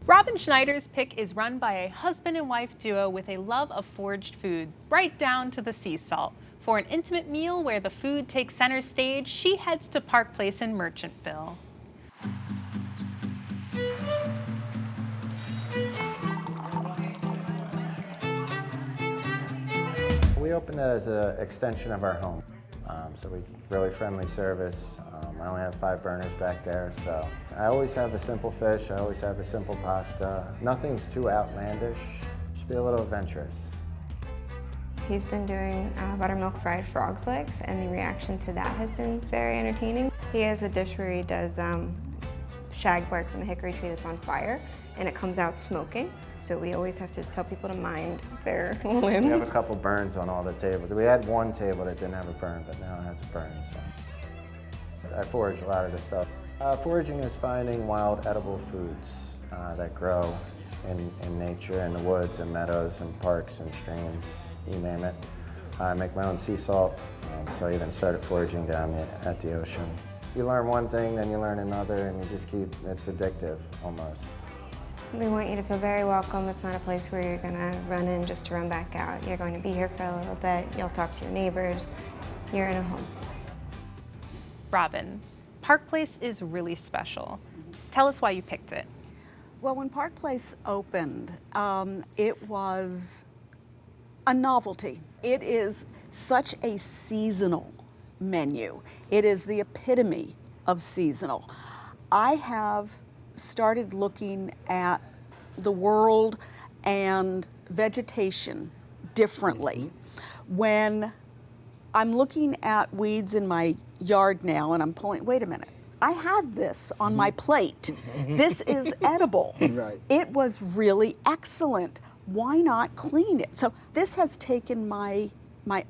Robin Schneider's pick is run by a husband and wife duo with a love of foraged food, right down to the sea salt. For an intimate meal where the food takes center stage, she heads to Park Place in Merchantville. We opened it as an extension of our home. So we really friendly service. I only have 5 burners back there, so I always have a simple fish, I always have a simple pasta. Nothing's too outlandish, just be a little adventurous. He's been doing buttermilk fried frog's legs, and the reaction to that has been very entertaining. He has a dish where he does shag bark from the hickory tree that's on fire, and it comes out smoking. So we always have to tell people to mind their limbs. We have a couple burns on all the tables. We had one table that didn't have a burn, but now it has a burn. So I forage a lot of this stuff. Foraging is finding wild edible foods that grow in nature, in the woods and meadows and parks and streams, you name it. I make my own sea salt, so I even started foraging down at the ocean. You learn one thing, then you learn another, and you just keep, it's addictive almost. We want you to feel very welcome. It's not a place where you're gonna run in just to run back out. You're going to be here for a little bit. You'll talk to your neighbors. You're in a home. Robin, Park Place is really special. Tell us why you picked it. Well, when Park Place opened, it was a novelty. It is such a seasonal menu. It is the epitome of seasonal. I have started looking at the world and vegetation differently. When I'm looking at weeds in my yard now and I'm pulling, wait a minute, I had this on my plate. This is edible. Right. It was really excellent. Why not clean it? So this has taken my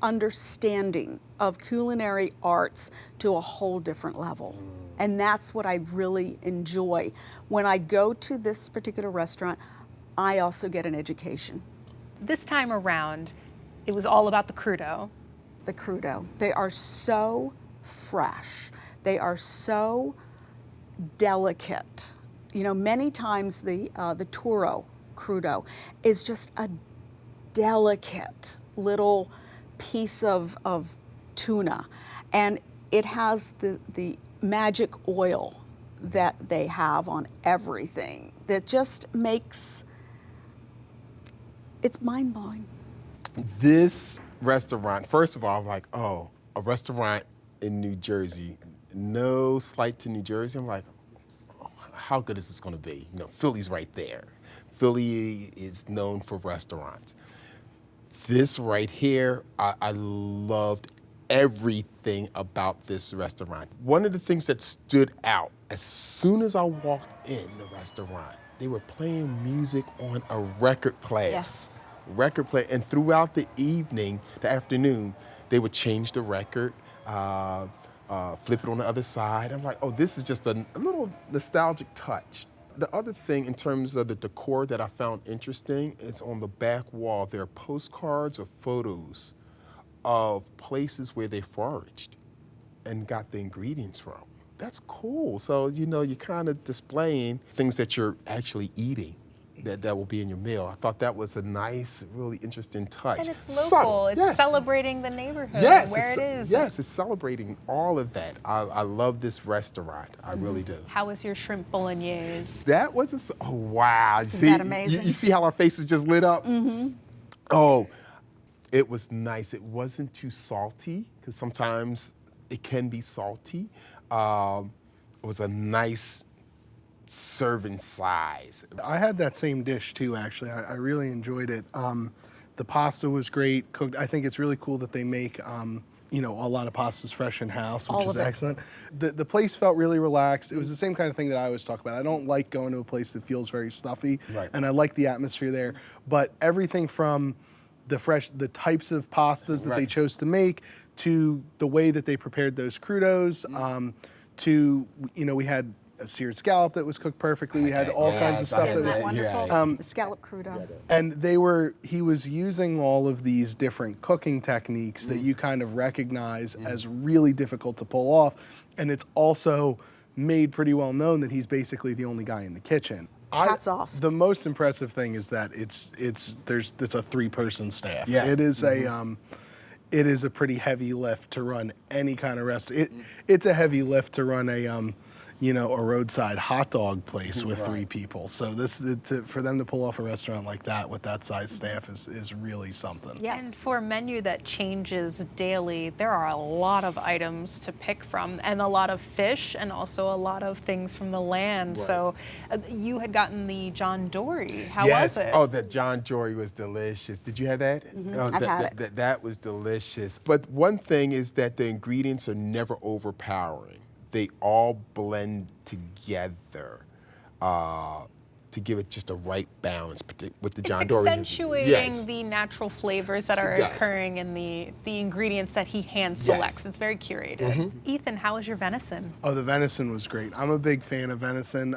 understanding of culinary arts to a whole different level. And that's what I really enjoy. When I go to this particular restaurant, I also get an education. This time around, it was all about the crudo. The crudo. They are so fresh. They are so delicate. You know, many times the Turo crudo is just a delicate little piece of tuna. And it has the magic oil that they have on everything that just makes, it's mind-blowing. This restaurant, first of all, I'm like, oh, a restaurant in New Jersey. No slight to New Jersey. I'm like, oh, how good is this gonna be? You know, Philly's right there. Philly is known for restaurants. This right here, I loved everything about this restaurant. One of the things that stood out, as soon as I walked in the restaurant, they were playing music on a record player. Yes. Record player, and throughout the evening, the afternoon, they would change the record, flip it on the other side. I'm like, oh, this is just a little nostalgic touch. The other thing in terms of the decor that I found interesting is on the back wall, there are postcards or photos of places where they foraged and got the ingredients from. That's cool. So, you know, you're kind of displaying things that you're actually eating that will be in your meal. I thought that was a nice, really interesting touch. And it's local. Subtle, It's yes. celebrating the neighborhood, Yes, where it is. Yes, it's celebrating all of that. I love this restaurant. I really do. How was your shrimp bolognese? That was oh wow! Isn't that amazing? You see how our faces just lit up? Mm-hmm. Oh, it was nice. It wasn't too salty because sometimes it can be salty. It was a nice serving size. I had that same dish too, actually. I really enjoyed it. The pasta was great, cooked. I think it's really cool that they make, you know, a lot of pastas fresh in-house, which All is of it. excellent. The place felt really relaxed. It was the same kind of thing that I always talk about. I don't like going to a place that feels very stuffy, Right. and I like the atmosphere there. But everything from the types of pastas that they Right. chose to make, to the way that they prepared those crudos, to, you know, we had a seared scallop that was cooked perfectly. We had all kinds of Yes, stuff Isn't that that was, wonderful? Scallop crudo. and he was using all of these different cooking techniques that you kind of recognize as really difficult to pull off. And it's also made pretty well known that he's basically the only guy in the kitchen. Hats off. The most impressive thing is that it's a 3-person staff. Yes. It is it is a pretty heavy lift to run any kind of restaurant. It's a heavy lift to run a roadside hot dog place with 3 people. So for them to pull off a restaurant like that with that size staff is really something. Yes. And for a menu that changes daily, there are a lot of items to pick from, and a lot of fish, and also a lot of things from the land. Right. So you had gotten the John Dory. How yes. was it? Oh, the John Dory was delicious. Did you have that? Oh, I've had it. That was delicious. But one thing is that the ingredients are never overpowering. They all blend together to give it just a right balance with the John Dory. It's accentuating the natural flavors that are It does. occurring in the ingredients that he hand selects. Yes. It's very curated. Ethan, how was your venison? Oh, the venison was great. I'm a big fan of venison.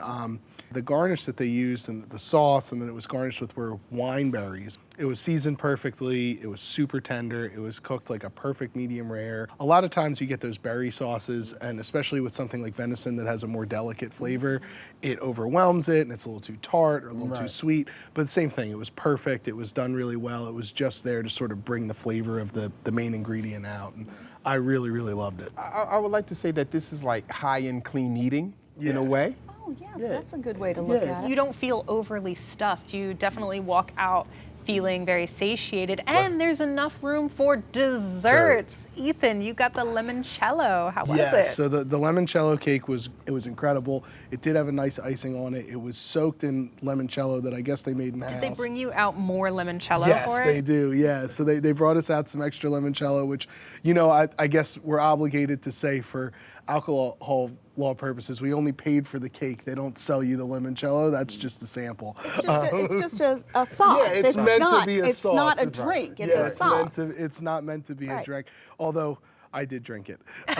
The garnish that they used and the sauce, and then it was garnished with were wine berries. It was seasoned perfectly. It was super tender. It was cooked like a perfect medium rare. A lot of times you get those berry sauces, and especially with something like venison that has a more delicate flavor, it overwhelms it and it's a little too tart or a little too sweet. But the same thing, it was perfect. It was done really well. It was just there to sort of bring the flavor of the main ingredient out. And I really, really loved it. I would like to say that this is like high-end clean eating in a way. Oh, yeah, that's a good way to look at it. You don't feel overly stuffed. You definitely walk out feeling very satiated, and there's enough room for desserts. Ethan, you got the limoncello. How was it? So the limoncello cake was incredible. It did have a nice icing on it. It was soaked in limoncello that I guess they made in the house. Did they bring you out more limoncello Yes, for it? they do. Yeah, so they brought us out some extra limoncello, which, I guess we're obligated to say for alcohol law purposes, we only paid for the cake. They don't sell you the limoncello. That's just a sample. It's just a sauce. Yeah, it's meant not, to be a it's sauce. not a drink. It's a sauce. It's not meant to be a Right. drink. Although I did drink it. A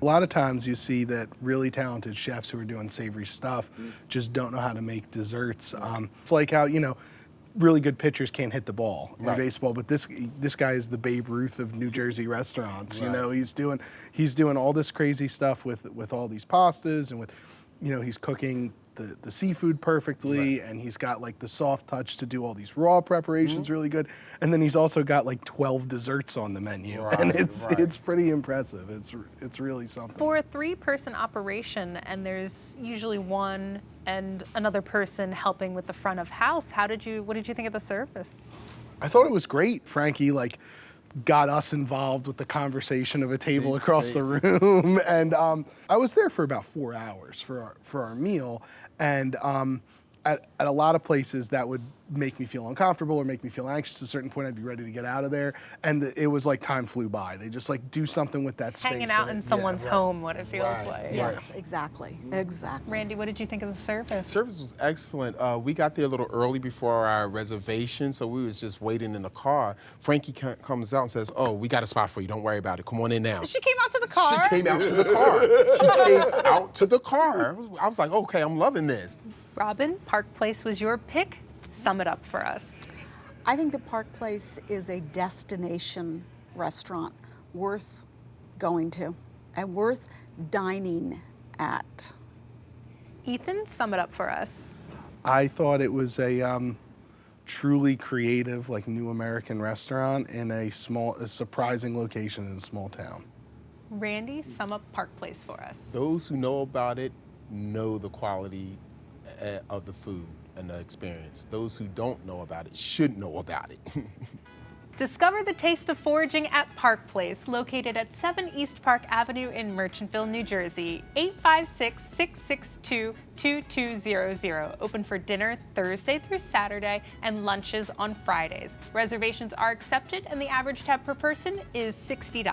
lot of times you see that really talented chefs who are doing savory stuff just don't know how to make desserts. It's like how, really good pitchers can't hit the ball in baseball, but this guy is the Babe Ruth of New Jersey restaurants. He's doing all this crazy stuff with all these pastas, and with he's cooking the seafood perfectly, and he's got like the soft touch to do all these raw preparations really good, and then he's also got like 12 desserts on the menu, and it's pretty impressive. It's really something. For a 3-person operation, and there's usually one and another person helping with the front of house, what did you think of the service? I thought it was great. Frankie got us involved with the conversation of a table across the room, and I was there for about 4 hours for our meal, and at a lot of places that would make me feel uncomfortable or make me feel anxious. At a certain point, I'd be ready to get out of there, and it was like time flew by. They just do something with that space. Hanging out in someone's home, what it feels like. Yes, exactly. Randy, what did you think of the service? Service was excellent. We got there a little early before our reservation, so we was just waiting in the car. Frankie comes out and says, "Oh, we got a spot for you. Don't worry about it. Come on in now." She came out to the car. She came out to the car. She came out to the car. I was like, okay, I'm loving this. Robin, Park Place was your pick. Sum it up for us. I think the Park Place is a destination restaurant worth going to and worth dining at. Ethan, sum it up for us. I thought it was a truly creative, new American restaurant in a surprising location in a small town. Randy, sum up Park Place for us. Those who know about it know the quality of the food and the experience. Those who don't know about it should know about it. Discover the taste of foraging at Park Place, located at 7 East Park Avenue in Merchantville, New Jersey, 856-662-2200. Open for dinner Thursday through Saturday and lunches on Fridays. Reservations are accepted, and the average tab per person is $60.